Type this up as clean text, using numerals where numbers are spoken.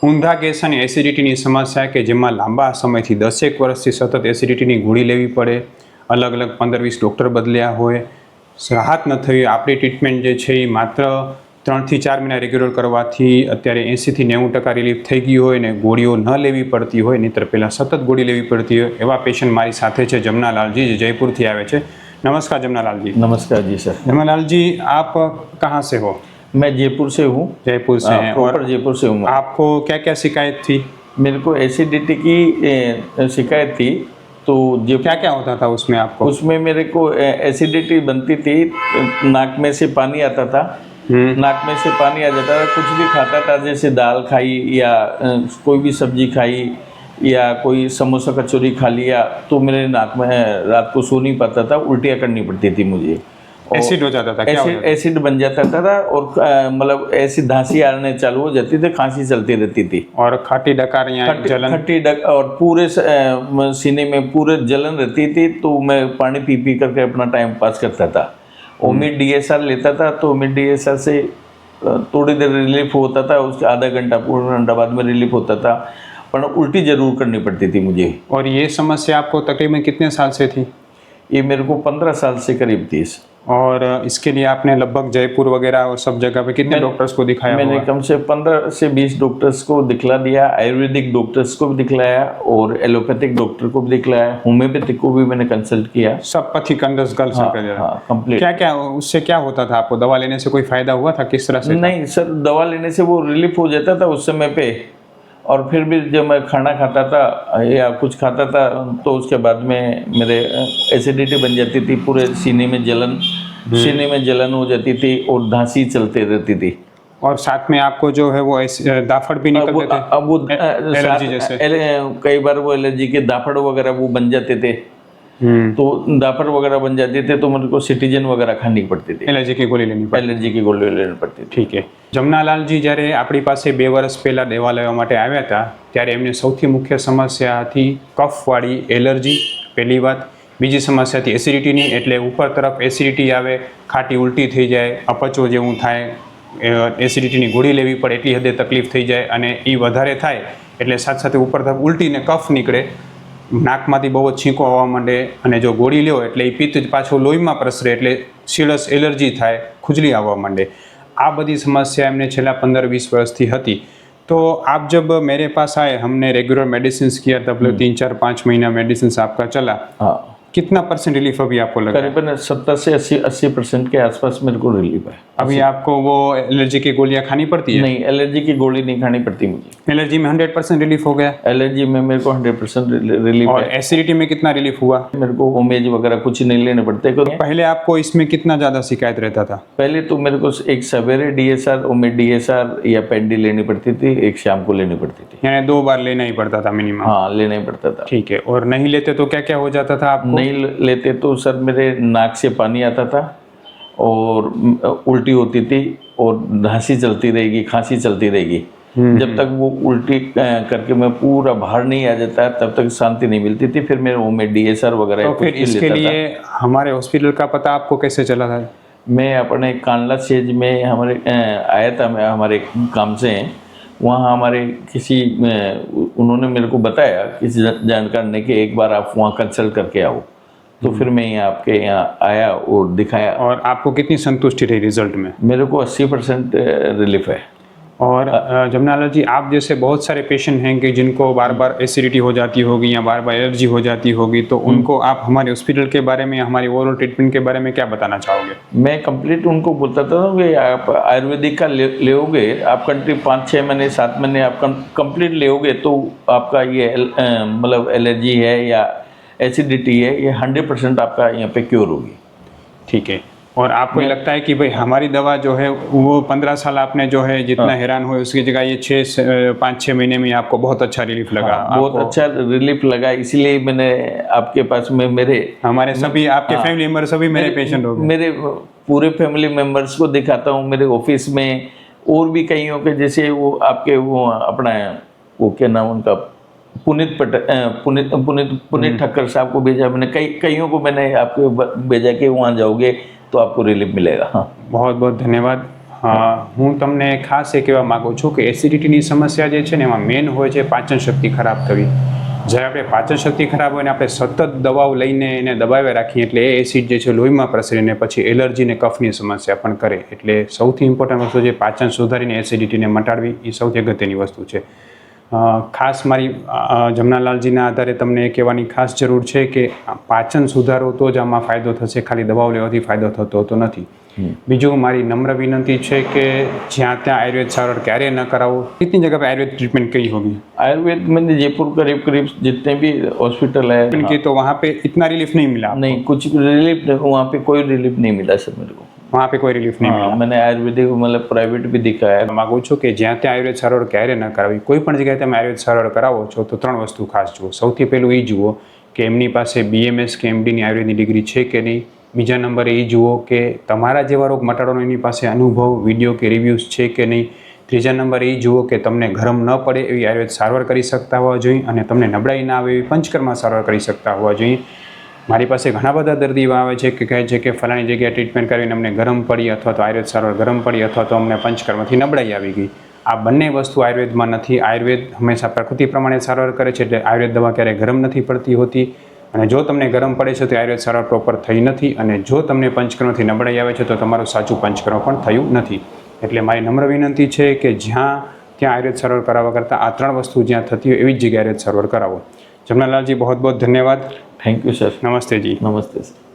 ઊંધા ગેસ અને એસિડિટીની સમસ્યા કે જેમાં લાંબા સમયથી 10 વર્ષથી સતત એસિડિટીની ગોળી લેવી પડે, અલગ અલગ 15-20 ડૉક્ટર બદલ્યા હોય, રાહત ન થઈ, આપણી ટ્રીટમેન્ટ જે છે એ માત્ર 3 થી 4 મહિના રેગ્યુલર કરવાથી અત્યારે 80 થી 90% રિલીફ થઈ ગયું હોય ને ગોળીઓ ન લેવી પડતી હોય, નહીંતર પહેલાં સતત ગોળી લેવી પડતી હોય, એવા પેશન્ટ મારી સાથે છે જમનાલાલજી, જે जयपुर આવે છે। नमस्कार जमनालाल जी। नमस्कार जी सर। जमनालाल जी, आप कहाँ से हो? मैं जयपुर से हूँ। जयपुर से हैं? प्रॉपर जयपुर से हूँ। आपको क्या क्या शिकायत थी? मेरे को एसिडिटी की शिकायत थी। तो जो क्या क्या होता था उसमें आपको? उसमें मेरे को एसिडिटी बनती थी, नाक में से पानी आता था, नाक में से पानी आ जाता था। कुछ भी खाता था, जैसे दाल खाई या कोई भी सब्जी खाई या कोई समोसा कचौरी खा लिया, तो मेरे नाक में रात को सो नहीं पाता था, उल्टियाँ करनी पड़ती थी मुझे। एसिड हो जाता था? एसिड बन जाता था और मतलब ऐसी धांसी आने चालू हो जाती थी, खांसी चलती रहती थी और खट्टी डकार या जलन, और पूरे सीने में पूरे जलन रहती थी। तो मैं पानी पी पी करके अपना टाइम पास करता था। ओमिड DSR लेता था, तो ओमिड DSR से थोड़ी देर रिलीफ होता था, उसके आधा घंटा पूरा घंटा बाद में रिलीफ होता था, पर उल्टी जरूर करनी पड़ती थी मुझे। और ये समस्या आपको तकरीबन कितने साल से थी? ये मेरे को 15 साल से करीब थी। और इसके लिए आपने लगभग जयपुर वगैरह और सब जगह पे कितने डॉक्टर्स को दिखाया? मैंने कम से 15 से 20 डॉक्टर्स को दिखला दिया, आयुर्वेदिक डॉक्टर्स को भी दिखलाया और एलोपैथिक डॉक्टर को भी दिखलाया, होम्योपैथिक को भी मैंने कंसल्ट किया। सब पथिक कंप्लीट। क्या क्या उससे क्या होता था आपको? दवा लेने से कोई फायदा हुआ था? किस तरह से? नहीं सर, दवा लेने से वो रिलीफ हो जाता था उस समय पे, और फिर भी जब मैं खाना खाता था या कुछ खाता था तो उसके बाद में मेरे एसिडिटी बन जाती थी, पूरे सीने में जलन हो जाती थी और धांसी चलती रहती थी। और साथ में आपको जो है वो दाफड़ भी निकलते थे? अब वो एलर्जी जैसे कई बार वो एलर्जी के दाफड़ वगैरह वो बन जाते थे। तो दाफड़ वगैरह बन जाते थे तो मेरे को सिटीजन वगैरह खानी पड़ती थी, एलर्जी की गोली लेनी पड़ती थी। ठीक है। जमनालालजी જ્યારે આપણી પાસે 2 વર્ષ પહેલાં દવા લેવા માટે આવ્યા હતા ત્યારે એમને સૌથી મુખ્ય સમસ્યા હતી કફવાળી એલર્જી, પહેલી વાત। બીજી સમસ્યા હતી એસિડિટીની, એટલે ઉપર તરફ એસિડિટી આવે, ખાટી ઉલટી થઈ જાય, અપચો જેવું થાય, એસિડિટીની ગોળી લેવી પડે, એટલી હદે તકલીફ થઈ જાય અને એ વધારે થાય એટલે સાથે સાથે ઉપર તરફ ઉલટી ને કફ નીકળે, નાકમાંથી બહુ જ છીંકો આવવા માંડે અને જો ગોળી લ્યો એટલે એ પિત્ત પાછું લોહીમાં પ્રસરે એટલે સીરસ એલર્જી થાય, ખુજલી આવવા માંડે। આ બધી समस्या એમને છેલ્લા 15-20 વર્ષથી હતી। तो आप जब मेरे पास आए, हमने रेगुलर मेडिसिन किया, तब 3-4-5 महीना मेडिसिन आपका चला। हाँ। कितना % रिलीफ अभी आपको लगा? करीबन 70 से 80% के आसपास मेरे को रिलीफ है। अभी आपको वो एलर्जी की गोलियां खानी पड़ती है? नहीं, एलर्जी की गोली नहीं खानी पड़ती मुझे। एलर्जी में 100% रिलीफ हो गया? एलर्जी में मेरे को 100% रिलीफ। और एसिडिटी में कितना रिलीफ हुआ? मेरे को ओमेज वगैरह कुछ नहीं लेने पड़ते। तो पहले आपको इसमें कितना ज़्यादा शिकायत रहता था? पहले तो मेरे को एक सवेरे DSR, ओमेड DSR या पेंडी लेनी पड़ती थी, एक शाम को लेनी पड़ती थी। यानी 2 बार लेना ही पड़ता था मिनिमम? हाँ, लेना ही पड़ता था। ठीक है। और नहीं लेते तो क्या क्या हो जाता था आपको? नहीं लेते तो सर मेरे नाक से पानी आता था और उल्टी होती थी और धांसी चलती रहेगी, खांसी चलती रहेगी। जब तक वो उल्टी करके मैं पूरा बाहर नहीं आ जाता तब तक शांति नहीं मिलती थी। फिर मेरे ओमेड DSR वगैरह। तो फिर इसके लिए हमारे हॉस्पिटल का पता आपको कैसे चला था? मैं अपने कांडला सेज में हमारे आया था, मैं हमारे काम से हैं वहाँ, हमारे किसी उन्होंने मेरे को बताया किसी जानकार ने कि एक बार आप वहाँ कंसल्ट करके आओ। तो फिर मैं आपके यहाँ आया और दिखाया। और आपको कितनी संतुष्टि रही रिजल्ट में? मेरे को 80% रिलीफ है। और जमनालाल जी, आप जैसे बहुत सारे पेशेंट हैं कि जिनको बार बार एसिडिटी हो जाती होगी या बार बार एलर्जी हो जाती होगी, तो उनको आप हमारे हॉस्पिटल के बारे में, हमारी ओवरऑल ट्रीटमेंट के बारे में क्या बताना चाहोगे? मैं कंप्लीट उनको बोलता था कि आप आयुर्वेदिक का लेओगे, आप कंटिन्यू 5-6 महीने 7 महीने आप कंप्लीट लेओगे तो आपका ये मतलब एलर्जी है या एसिडिटी है, ये 100% आपका यहाँ पे क्योर होगी। ठीक है। और आपको लगता है कि भाई हमारी दवा जो है वो 15 साल आपने जो है जितना हैरान हुए उसकी जगह ये 5-6 महीने में आपको बहुत अच्छा रिलीफ लगा? बहुत अच्छा रिलीफ लगा, इसीलिए मैंने आपके पास में हमारे सभी आपके फैमिली मेम्बर सभी मेरे पेशेंट हो गए। मेरे पूरे फैमिली मेम्बर्स को दिखाता हूँ मेरे ऑफिस में, और भी कईयों के, जैसे वो आपके वो अपना वो क्या नाम उनका, पुनीत ठक्कर साहब को भेजा मैंने, कईयों को मैंने आपको भेजा कि वहाँ जाओगे तो आपको रिलीफ मिलेगा। हाँ, बहुत बहुत धन्यवाद। હું તમને ખાસ એ કહેવા માગું છું કે એસિડિટીની સમસ્યા જે છે ને એમાં મેઇન હોય છે પાચન શક્તિ ખરાબ થવી. જ્યારે આપણે પાચન શક્તિ ખરાબ હોય ને આપણે સતત દવાઓ લઈને એને દબાવ્યા રાખીએ એટલે એ એસિડ જે છે લોહીમાં પ્રસરીને પછી એલર્જી ને કફની સમસ્યા પણ કરે. એટલે સૌથી ઇમ્પોર્ટન્ટ વસ્તુ છે પાચન સુધારીને એસિડિટીને મટાડવી, એ સૌથી અગત્યની વસ્તુ છે. ખાસ મારી જમનાલાલજીના આધારે તમને એ કહેવાની ખાસ જરૂર છે કે પાચન સુધારો તો જ આમાં ફાયદો થશે, ખાલી દવાઓ લેવાથી ફાયદો થતો હોતો નથી. બીજું મારી નમ્ર વિનંતી છે કે જ્યાં ત્યાં આयुર્વેદ सारवार क्यारे न कराओ. कितनी जगह पे आयुर्वेद ट्रीटमेंट करी होगी? आयुर्वेद में जयपुर करीब करीब जितने भी हॉस्पिटल है की तो वहाँ पे इतना रिलीफ नहीं मिला? नहीं, कुछ रिलीफ देखो वहाँ पे कोई रिलीफ नहीं मिला सर मेरे को. वहाँ पे कोई रिलीफ नहीं मिला. मैंने आयुर्वेदिक मतलब प्राइवेट भी दिखाया. मांगू છું કે જ્યાં ત્યાં આયુર્વેદ સારવાર ક્યારે ન કરાવી. કોઈ પણ જગ્યાએ તમે આયુર્વેદ સારવાર કરાવો છો તો 3 વસ્તુ ખાસ જુઓ. સૌથી પહેલું એ જુઓ કે એમની પાસે BMS કે MDની આયુર્વેદની ડિગ્રી છે કે નહીં. બીજા નંબરે એ જુઓ કે તમારા જેવા રોગ મટાડવાનો એની પાસે અનુભવ, વિડીયો કે રિવ્યૂઝ છે કે નહીં. ત્રીજા નંબરે એ જુઓ કે તમને ગરમ ન પડે એવી આયુર્વેદ સારવાર કરી શકતા હોવા જોઈએ અને તમને નબળાઈ ના આવે એવી પંચકર્મ સારવાર કરી શકતા હોવા જોઈએ. મારી પાસે ઘણા બધા દર્દીઓ આવે છે કે કહે છે કે ફલાણી જગ્યાએ ટ્રીટમેન્ટ કરીને અમને ગરમ પડી અથવા તો આયુર્વેદ સારવાર ગરમ પડી અથવા તો અમને પંચકર્મથી નબળાઈ આવી ગઈ. આ બંને વસ્તુ આયુર્વેદમાં નથી. આયુર્વેદ હંમેશા પ્રકૃતિ પ્રમાણે સારવાર કરે છે એટલે આયુર્વેદ દવા ક્યારેય ગરમ નથી પડતી હોતી. અને જો તમને ગરમ પડે છે તો આયુર્વેદ સારવાર પ્રોપર થઈ નથી અને જો તમને પંચકર્મથી નબળાઈ આવે છે તો તમારું સાચું પંચકર્મ પણ થયું નથી. એટલે મારી નમ્ર વિનંતી છે કે જ્યાં ત્યાં આયુર્વેદ સારવાર કરાવવા કરતાં આ 3 વસ્તુ જ્યાં થતી હોય એવી જ જગ્યાએ આયુર્વેદ સારવાર કરાવો. જમનાલાલજી, बहुत बहुत धन्यवाद. Thank you sir. नमस्ते जी. नमस्ते सर.